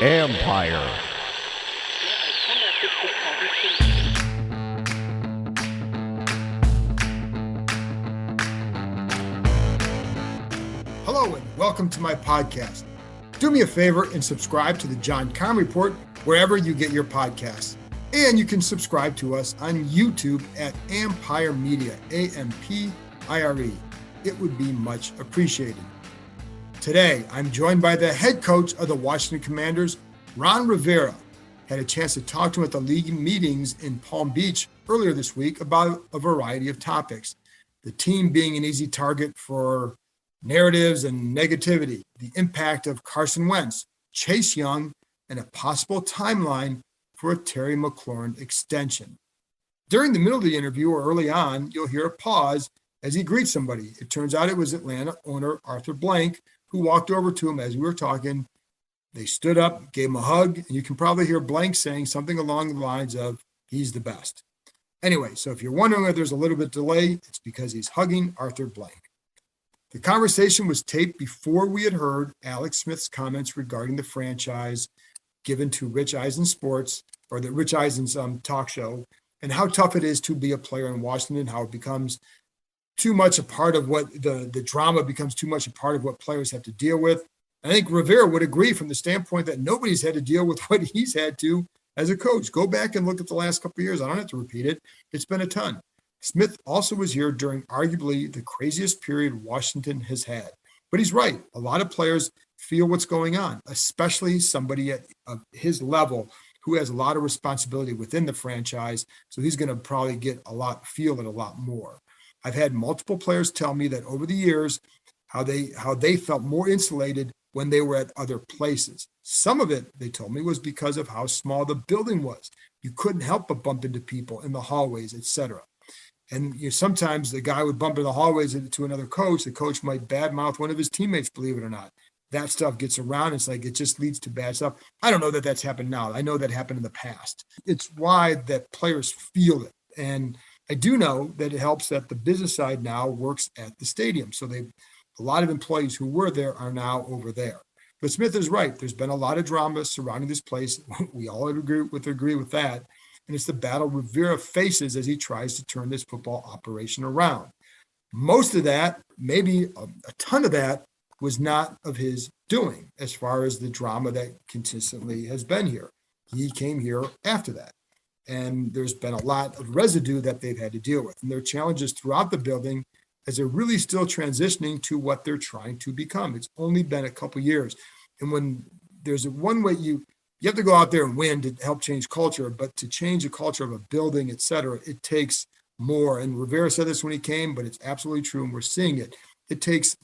Empire. Hello and welcome to my podcast. Do me a favor and subscribe to the John Keim Report wherever you get your podcasts. And you can subscribe to us on YouTube at Empire Media, A-M-P-I-R-E. It would be much appreciated. Today, I'm joined by the head coach of the Washington Commanders, Ron Rivera. Had a chance to talk to him at the league meetings in Palm Beach earlier this week about a variety of topics. The team being an easy target for narratives and negativity, the impact of Carson Wentz, Chase Young, and a possible timeline for a Terry McLaurin extension. During the middle of the interview or early on, you'll hear a pause as he greets somebody. It turns out it was Atlanta owner Arthur Blank, who walked over to him as we were talking. They stood up, gave him a hug, and you can probably hear Blank saying something along the lines of, "He's the best." Anyway, so if you're wondering if there's a little bit of delay, it's because he's hugging Arthur Blank. The conversation was taped before we had heard Alex Smith's comments regarding the franchise given to Rich Eisen Sports, or the Rich Eisen's talk show, and how tough it is to be a player in Washington, how it becomes too much a part of what the drama becomes too much a part of what players have to deal with. I think Rivera would agree from the standpoint that nobody's had to deal with what he's had to as a coach. Go back and look at the last couple of years. I don't have to repeat it. It's been a ton. Smith also was here during arguably the craziest period Washington has had. But he's right. A lot of players feel what's going on, especially somebody at his level who has a lot of responsibility within the franchise. So he's going to probably feel it a lot more. I've had multiple players tell me that over the years, how they felt more insulated when they were at other places. Some of it, they told me, was because of how small the building was. You couldn't help but bump into people in the hallways, etc. And sometimes the guy would bump in the hallways to another coach. The coach might badmouth one of his teammates, believe it or not. That stuff gets around. It's like it just leads to bad stuff. I don't know that that's happened now. I know that happened in the past. It's why that players feel it. And I do know that it helps that the business side now works at the stadium. So a lot of employees who were there are now over there. But Smith is right. There's been a lot of drama surrounding this place. We all agree with that. And it's the battle Rivera faces as he tries to turn this football operation around. Most of that, maybe a ton of that, was not of his doing as far as the drama that consistently has been here. He came here after that. And there's been a lot of residue that they've had to deal with. And there are challenges throughout the building as they're really still transitioning to what they're trying to become. It's only been a couple years. And when there's one way you have to go out there and win to help change culture, but to change the culture of a building, et cetera, it takes more. And Rivera said this when he came, but it's absolutely true. And we're seeing it. It takes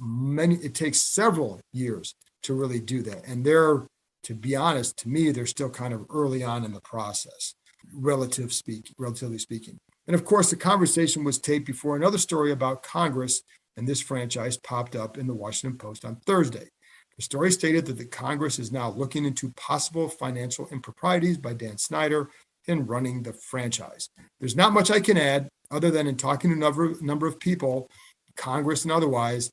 several years to really do that. And to be honest, to me, they're still kind of early on in the process, relatively speaking. And of course, the conversation was taped before another story about Congress and this franchise popped up in the Washington Post on Thursday. The story stated that the Congress is now looking into possible financial improprieties by Dan Snyder in running the franchise. There's not much I can add other than in talking to a number of people, Congress and otherwise,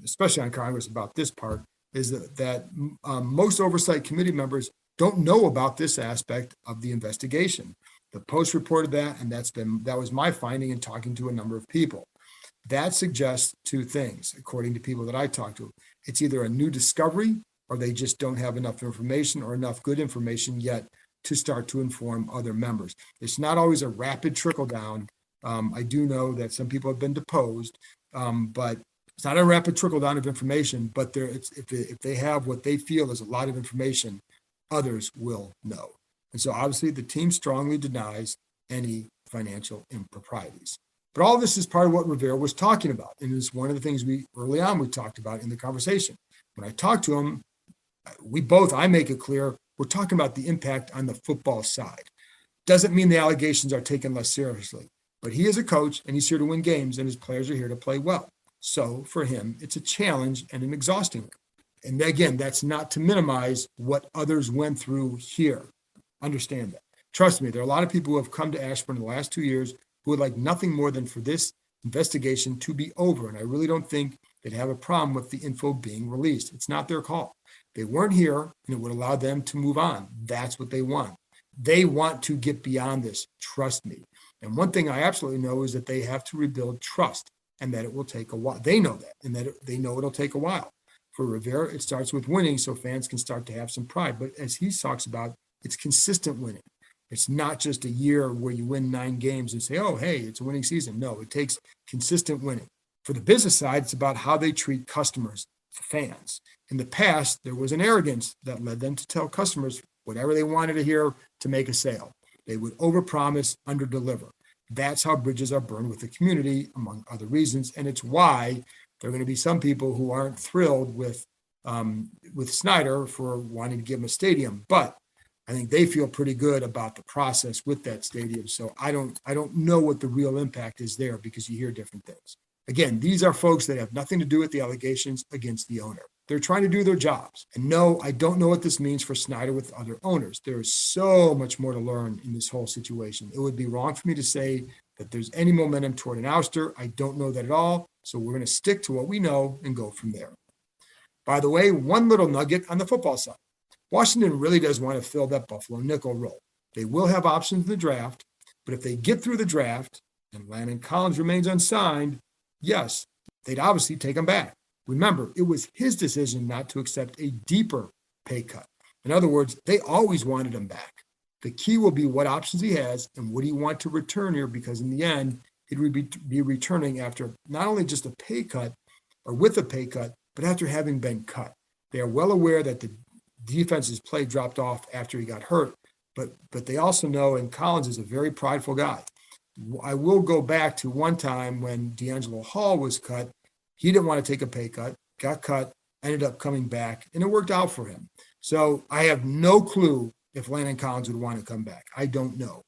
especially on Congress about this part, is that most oversight committee members don't know about this aspect of the investigation. The Post reported that, and that was my finding in talking to a number of people. That suggests two things, according to people that I talked to. It's either a new discovery or they just don't have enough information or enough good information yet to start to inform other members. It's not always a rapid trickle down. I do know that some people have been deposed, but it's not a rapid trickle down of information, but if they have what they feel is a lot of information, others will know. And so obviously the team strongly denies any financial improprieties. But all this is part of what Rivera was talking about. And it's one of the things we talked about in the conversation. When I talked to him, I make it clear, we're talking about the impact on the football side. Doesn't mean the allegations are taken less seriously, but he is a coach and he's here to win games and his players are here to play well. So for him, it's a challenge and an exhausting one. And again, that's not to minimize what others went through here. Understand that. Trust me, there are a lot of people who have come to Ashburn in the last 2 years who would like nothing more than for this investigation to be over. And I really don't think they'd have a problem with the info being released. It's not their call. They weren't here, and it would allow them to move on. That's what they want. They want to get beyond this. Trust me. And one thing I absolutely know is that they have to rebuild trust, and that it will take a while. They know that, and that they know it'll take a while. For Rivera, it starts with winning so fans can start to have some pride. But as he talks about, it's consistent winning. It's not just a year where you win 9 games and say, oh, hey, it's a winning season. No, it takes consistent winning. For the business side, it's about how they treat customers, fans. In the past, there was an arrogance that led them to tell customers whatever they wanted to hear to make a sale. They would overpromise, underdeliver. That's how bridges are burned with the community, among other reasons. And it's why there are going to be some people who aren't thrilled with Snyder for wanting to give him a stadium. But I think they feel pretty good about the process with that stadium. So I don't know what the real impact is there, because you hear different things. Again, these are folks that have nothing to do with the allegations against the owner. They're trying to do their jobs. And no, I don't know what this means for Snyder with other owners. There is so much more to learn in this whole situation. It would be wrong for me to say that there's any momentum toward an ouster. I don't know that at all. So we're going to stick to what we know and go from there. By the way, one little nugget on the football side. Washington really does want to fill that Buffalo nickel role. They will have options in the draft, but if they get through the draft and Landon Collins remains unsigned, yes, they'd obviously take him back. Remember, it was his decision not to accept a deeper pay cut. In other words, they always wanted him back. The key will be what options he has and would he want to return here, because in the end, it would be returning after not only just a pay cut or with a pay cut, but after having been cut. They are well aware that the defense's play dropped off after he got hurt, but they also know, and Collins is a very prideful guy. I will go back to one time when D'Angelo Hall was cut. He didn't want to take a pay cut, got cut, ended up coming back, and it worked out for him. So I have no clue if Landon Collins would want to come back. I don't know.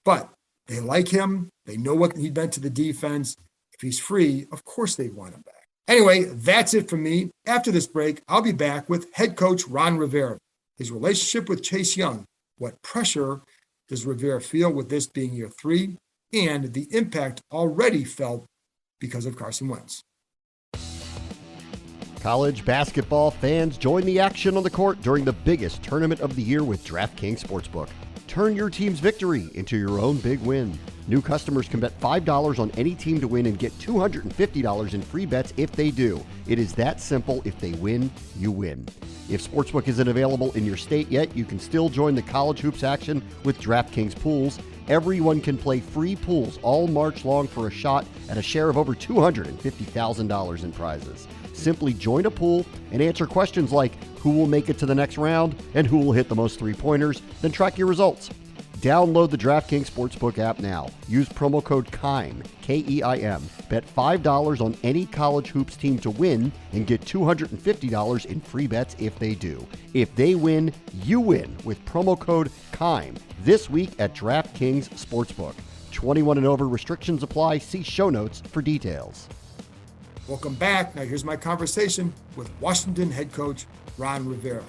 But they like him. They know what he meant to the defense. If he's free, of course they want him back. Anyway, that's it from me. After this break, I'll be back with head coach Ron Rivera, his relationship with Chase Young. What pressure does Rivera feel with this being year 3, and the impact already felt because of Carson Wentz? College basketball fans, join the action on the court during the biggest tournament of the year with DraftKings Sportsbook. Turn your team's victory into your own big win. New customers can bet $5 on any team to win and get $250 in free bets if they do. It is that simple. If they win, you win. If Sportsbook isn't available in your state yet, you can still join the college hoops action with DraftKings Pools. Everyone can play free pools all March long for a shot at a share of over $250,000 in prizes. Simply join a pool and answer questions like who will make it to the next round and who will hit the most three-pointers, then track your results. Download the DraftKings Sportsbook app now. Use promo code KEIM, K-E-I-M. Bet $5 on any college hoops team to win and get $250 in free bets if they do. If they win, you win with promo code KEIM this week at DraftKings Sportsbook. 21 and over, restrictions apply. See show notes for details. Welcome back. Now here's my conversation with Washington head coach Ron Rivera.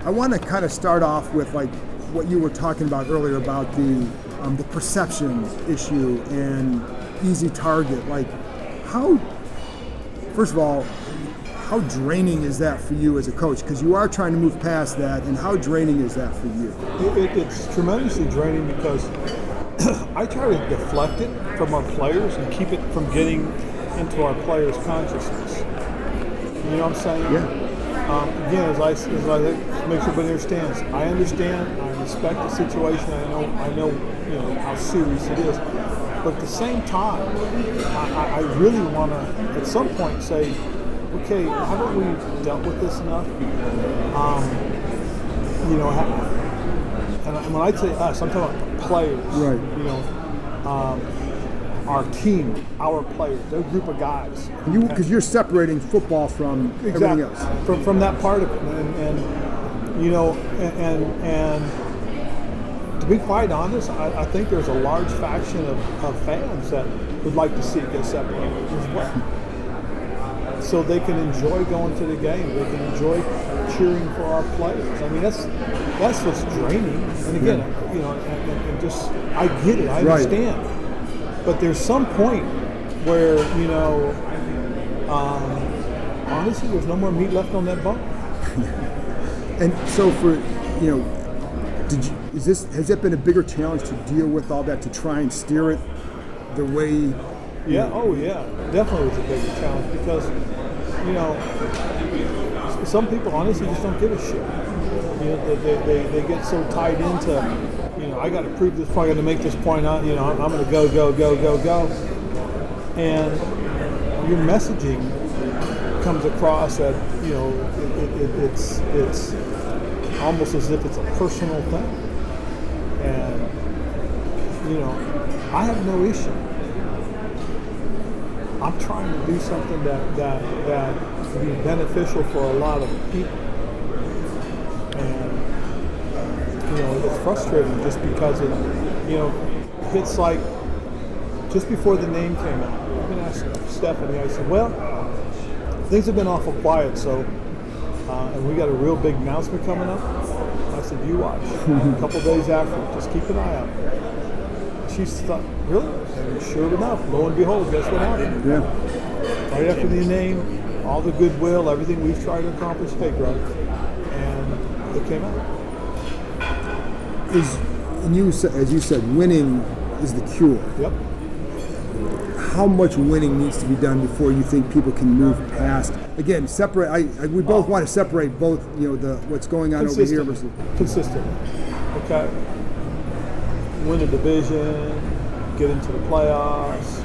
I want to kind of start off with like what you were talking about earlier about the perception issue and easy target. Like first of all, how draining is that for you as a coach? Because you are trying to move past that, and how draining is that for you? It's tremendously draining because I try to deflect it from our players and keep it from getting into our players' consciousness. You know what I'm saying? Yeah. Again, as I make sure everybody understands, I understand, I respect the situation, I know, how serious it is. But at the same time, I really want to, at some point, say, okay, haven't we dealt with this enough? And when I say us, I'm talking about the players. Right. Our team, our players, their group of guys. Because you're separating football from everything else. From that part of it, and to be quite honest, I think there's a large faction of fans that would like to see it get separated as well, so they can enjoy going to the game. They can enjoy cheering for our players. I mean, that's what's draining. And again, and just I get it, I understand. Right. But there's some point where, Honestly, there's no more meat left on that bone. And so has it been a bigger challenge to deal with all that, to try and steer it the way? Yeah, definitely was a bigger challenge because, some people honestly just don't give a shit. They get so tied into, I got to prove this point, I got to make this point out, I'm going to go. And your messaging comes across that, it's almost as if it's a personal thing. And, I have no issue. I'm trying to do something that can be beneficial for a lot of people. And, it's frustrating just because it's like just before the name came out, I've been asking Stephanie, I said, well, things have been awful quiet, so, and we got a real big announcement coming up. I said, you watch. A couple days after, just keep an eye out. She thought, really? And sure enough, lo and behold, guess what happened? Yeah. Right after the name, all the goodwill, everything we've tried to accomplish, take right, and it came out. And you, as you said, winning is the cure. Yep. How much winning needs to be done before you think people can move past? Again, separate. We both want to separate both. What's going on over here versus consistently. Okay. Win a division, get into the playoffs.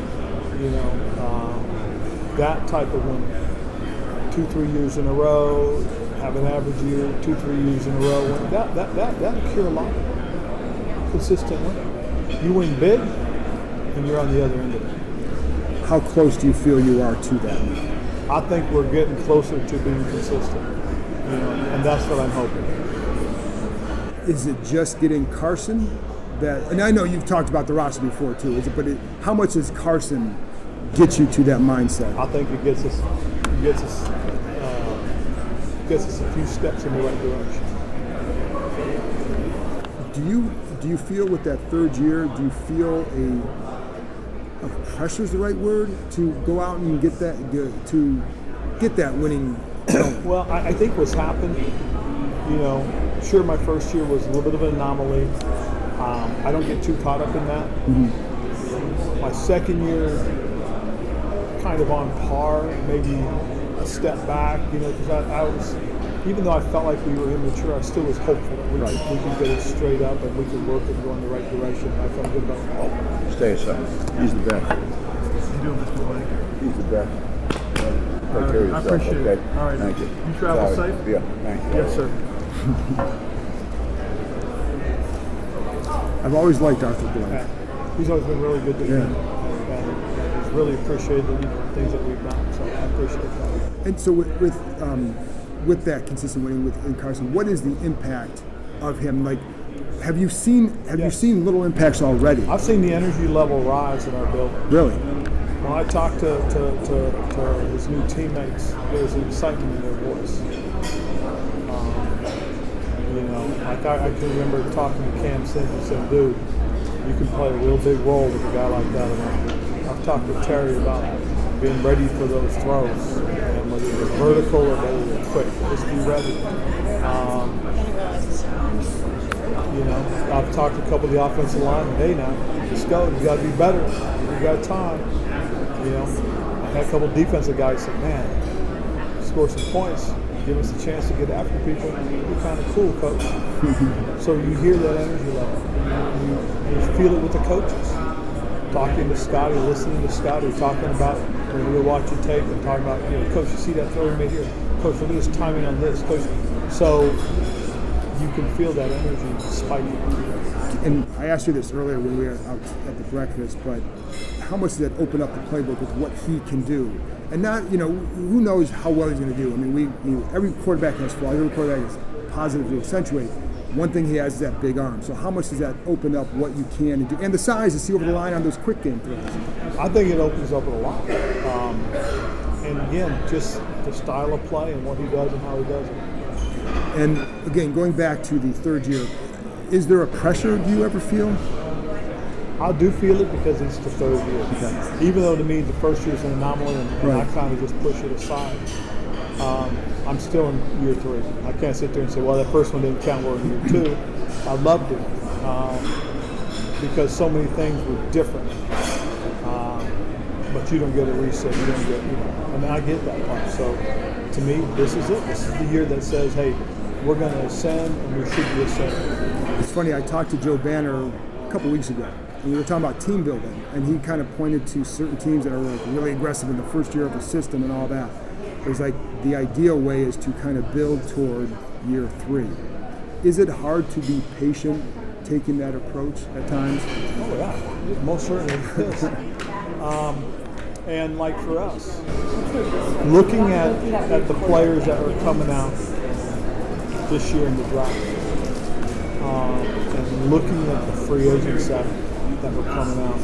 That type of winning. 2-3 years in a row, have an average year. 2-3 years in a row. That'll cure a lot. Consistent winning. You win big, and you're on the other end of it. How close do you feel you are to that? I think we're getting closer to being consistent, and that's what I'm hoping. Is it just getting Carson? And I know you've talked about the roster before too. How much does Carson get you to that mindset? I think it gets us a few steps in the right direction. Do you feel with that third year? Do you feel pressure is the right word to go out and get that winning? Well, I think what's happened, sure, my first year was a little bit of an anomaly. I don't get too caught up in that. Mm-hmm. My second year, kind of on par, maybe a step back, because I was, even though I felt like we were immature, I still was hopeful that we could get it straight up and we could work and go in the right direction. I felt good about it. Stay aside. He's the best. You doing, Mr. Blake? He's the best. Take care of yourself, I appreciate okay? it. All right. Thank you. You travel safe? Yeah, thank you. Yes, sir. I've always liked Arthur Blank. Yeah. He's always been really good to me. And he's really appreciated the things that we've done. So I appreciate that. And so with that consistent winning in Carson, what is the impact of him? Like, have you seen little impacts already? I've seen the energy level rise in our building. Really? When I talk to his new teammates, there's an excitement in their voice. I can remember talking to Cam Sims and said, dude, you can play a real big role with a guy like that. And I've talked to Terry about being ready for those throws, and whether they're vertical or whether they're quick. Just be ready. I've talked to a couple of the offensive linemen. Hey, now, just go. You got to be better. You got time. I had a couple of defensive guys say, man, score some points. Give us a chance to get after people. It'd be kind of cool, coach. So you hear that energy level. You feel it with the coaches. Talking to Scotty, listening to Scotty, talking about when we were watching tape and talking about, coach, you see that throw we made here? Coach, look at his timing on this. Coach. So you can feel that energy spiking. And I asked you this earlier when we were out at the breakfast, but how much does that open up the playbook with what he can do? And not, who knows how well he's going to do. I mean, every quarterback has flaws. Every quarterback is positive to accentuate. One thing he has is that big arm. So how much does that open up what you can do? And the size to see over the line on those quick game throws. I think it opens up a lot. And again, just the style of play and what he does and how he does it. And again, going back to the third year, is there a pressure do you ever feel? I do feel it because it's the third year. Okay. Even though to me the first year is an anomaly and Right. I kind of just push it aside. I'm still in year 3. I can't sit there and say, well, that first one didn't count, we're in year 2. I loved it because so many things were different. But you don't get a reset, you don't get, and I get that part. So to me, this is it. This is the year that says, hey, we're going to ascend and we should be ascending. It's funny, I talked to Joe Banner a couple weeks ago, and we were talking about team building, and he kind of pointed to certain teams that are like really aggressive in the first year of the system and all that. It was like the ideal way is to kind of build toward year 3. Is it hard to be patient taking that approach at times? Oh yeah, most certainly it is. And like for us, looking at the players that are coming out this year in the draft, and looking at the free agents that were coming out,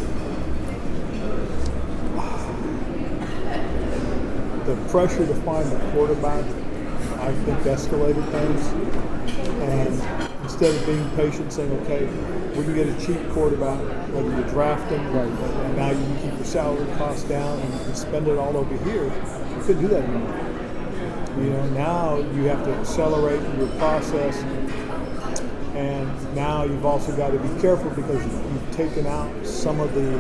the pressure to find a quarterback, I think, escalated things. And instead of being patient, saying, okay, we can get a cheap quarterback, whether you draft him, and now you can keep your salary costs down and you can spend it all over here. You couldn't do that anymore. Now you have to accelerate your process, and now you've also got to be careful because you've taken out some of the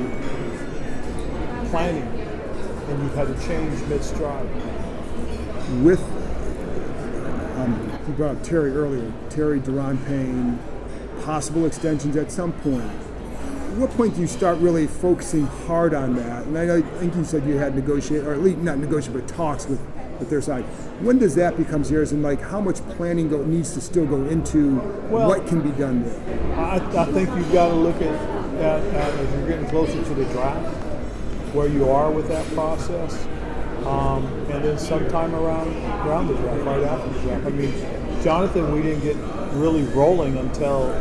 planning and you've had to change mid-stride. With, you brought up Terry earlier, Terry, Deron Payne, possible extensions at some point. At what point do you start really focusing hard on that? And I think you said you had negotiate, or at least not negotiate, but talks with their side. When does that become yours, and like how much planning needs to still go into what can be done there? I think you've got to look at as you're getting closer to the draft, where you are with that process, and then sometime around the draft, right after the draft. I mean, Jonathan, we didn't get really rolling until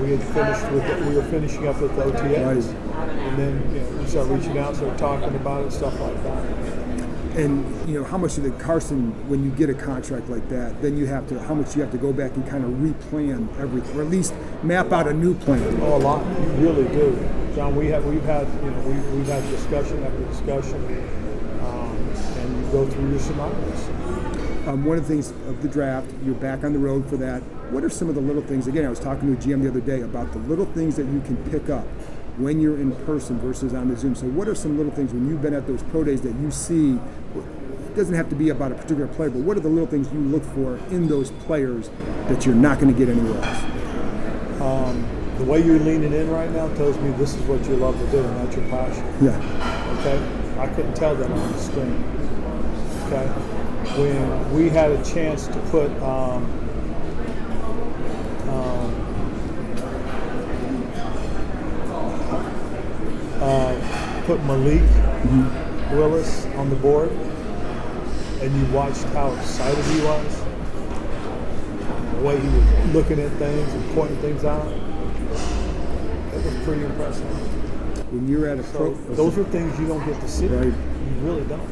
we had finished we were finishing up with the OTAs, Right. and then we start reaching out, start talking about it, stuff like that. And how much of the Carson, when you get a contract like that, then how much you have to go back and kind of replan everything, or at least map out a new plan. Oh, a lot. You really do, John. We've had discussion after discussion, and you go through your scenarios. One of the things of the draft, you're back on the road for that. What are some of the little things? Again, I was talking to a GM the other day about the little things that you can pick up when you're in person versus on the Zoom. So what are some little things when you've been at those pro days that you see? It doesn't have to be about a particular player, but what are the little things you look for in those players that you're not going to get anywhere else? The way you're leaning in right now tells me this is what you love to do and that's your passion. Yeah. Okay? I couldn't tell that on the screen. Okay? When we had a chance to put Malik Willis on the board, and you watched how excited he was, the way he was looking at things and pointing things out, it was pretty impressive. When you're at a pro, those are things you don't get to see. Right. You really don't.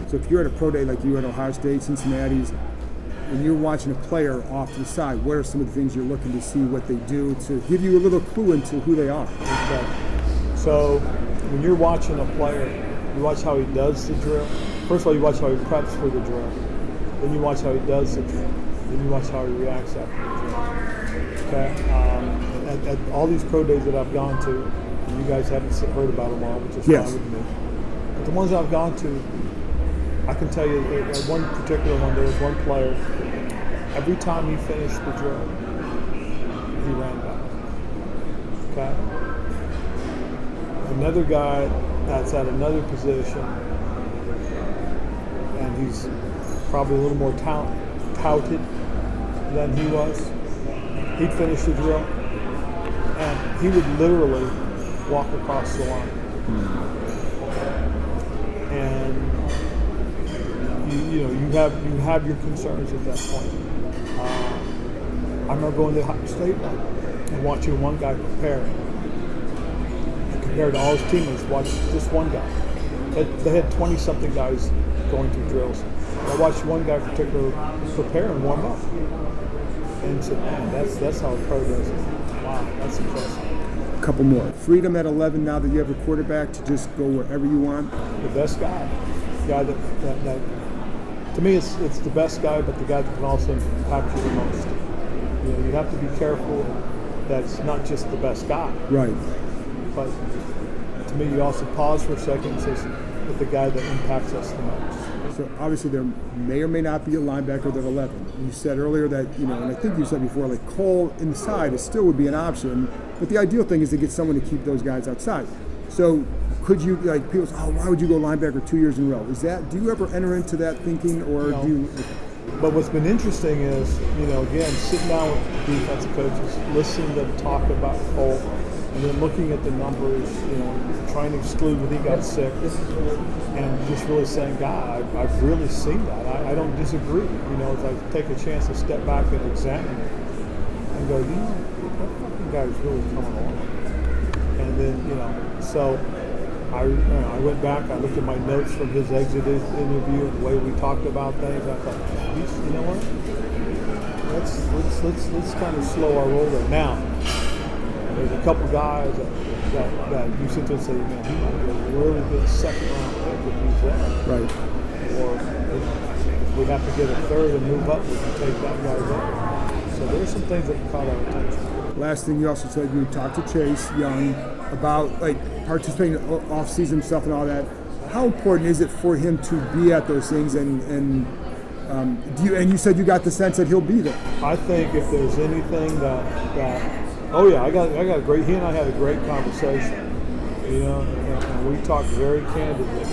So if you're at a pro day like you at Ohio State, Cincinnati's, and you're watching a player off to the side, what are some of the things you're looking to see what they do to give you a little clue into who they are? Okay. So when you're watching a player, you watch how he does the drill. First of all, you watch how he preps for the drill. Then you watch how he does the drill. Then you watch how he reacts after the drill. Okay. At all these pro days that I've gone to, and you guys haven't heard about them all, which is fine with me. But the ones I've gone to, I can tell you that one particular one, there was one player, every time he finished the drill, he ran back. Okay? Another guy that's at another position, and he's probably a little more touted than he was, he'd finish the drill, and he would literally walk across the line. And you have your concerns at that point. I remember going to the Ohio State one and watching one guy prepare, and compared to all his teammates, watch just one guy. They had 20-something guys going through drills. I watched one guy in particular prepare and warm up, and said, "Man, that's how a pro does it. Wow, that's impressive." couple more. Freedom at 11 now that you have a quarterback to just go wherever you want. The best guy that to me, it's the best guy, but the guy that can also impact you the most. You know, you have to be careful that it's not just the best guy. Right. But to me, you also pause for a second and say, but the guy that impacts us the most. So obviously there may or may not be a linebacker at 11. You said earlier that, you know, and I think you said before, like Cole inside still would be an option, but the ideal thing is to get someone to keep those guys outside. So could you, like, people say, oh, why would you go linebacker 2 years in a row? Do you ever enter into that thinking, or No. do you? But what's been interesting is, you know, again, sitting down with defensive coaches, listening to them talk about Cole, and then looking at the numbers, you know, trying to exclude when he got sick, and just really saying, God, I've really seen that. I don't disagree. You know, as I take a chance to step back and examine it and go, you know, that fucking guy's really coming along. And then, you know, so I went back, I looked at my notes from his exit interview and the way we talked about things. I thought, you know what? Let's kind of slow our roll there. Now, there's a couple guys that you sit there and say, man, he might be a really good second round pick if he's there. Right. Or if we have to get a third and move up, we can take that guy there. So there's some things that caught our attention. Last thing, you also said you talked to Chase Young about, like, participating in off-season stuff and all that. How important is it for him to be at those things? And you said you got the sense that he'll be there. I think if there's anything that oh yeah, I got a great. He and I had a great conversation. You know, and we talked very candidly,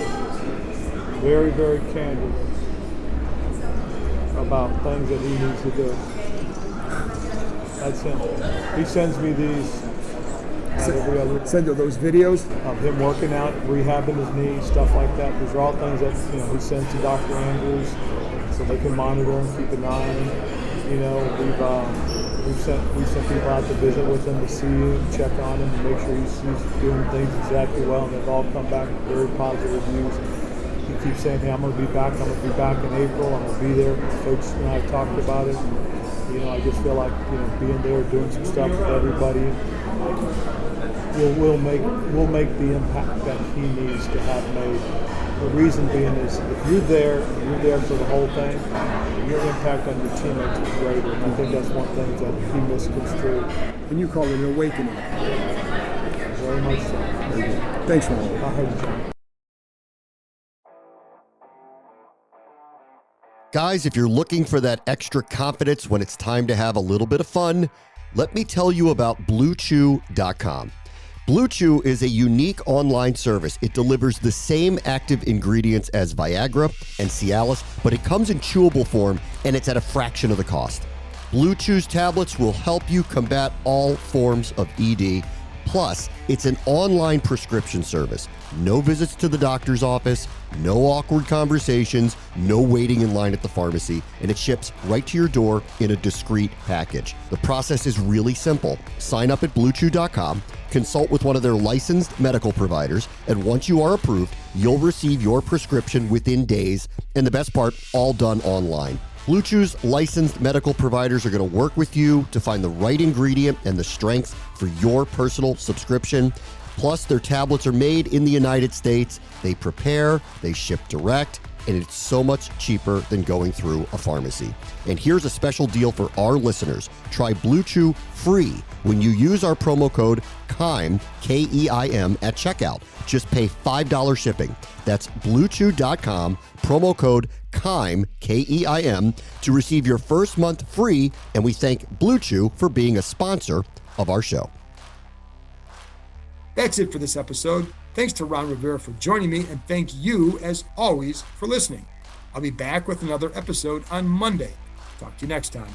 very, very candid about things that he needs to do. That's him. He sends me these every other. Send those videos of him working out, rehabbing his knee, stuff like that. These are all things that, you know, he sends to Dr. Andrews so they can monitor him, keep an eye on him. You know, we sent people out to visit with him to see him, check on him, and make sure he's doing things exactly well, and they've all come back with very positive reviews. He keeps saying, hey, I'm going to be back in April, I'm going to be there. Coach and I talked about it. And, you know, I just feel like, you know, being there, doing some stuff with everybody, will make the impact that he needs to have made. The reason being is if you're there for the whole thing, your impact on your teammates is greater. And I think that's one thing that he misconstrued. and you call it an awakening. Very much so. Very good. Thanks, Ron. I heard you, John. Guys, if you're looking for that extra confidence when it's time to have a little bit of fun, let me tell you about BlueChew.com. Blue Chew is a unique online service. It delivers the same active ingredients as Viagra and Cialis, but it comes in chewable form, and it's at a fraction of the cost. Blue Chew's tablets will help you combat all forms of ED. Plus, it's an online prescription service. No visits to the doctor's office, no awkward conversations, no waiting in line at the pharmacy, and it ships right to your door in a discreet package. The process is really simple. Sign up at BlueChew.com, consult with one of their licensed medical providers, and once you are approved, you'll receive your prescription within days, and the best part, all done online. Blue Chew's licensed medical providers are going to work with you to find the right ingredient and the strength for your personal subscription. Plus, their tablets are made in the United States. They prepare, they ship direct, and it's so much cheaper than going through a pharmacy. And here's a special deal for our listeners. Try Blue Chew free when you use our promo code KEIM, K-E-I-M, at checkout. Just pay $5 shipping. That's BlueChew.com, promo code KEIM, K-E-I-M, to receive your first month free, and we thank Blue Chew for being a sponsor of our show. That's it for this episode. Thanks to Ron Rivera for joining me, and thank you, as always, for listening. I'll be back with another episode on Monday. Talk to you next time.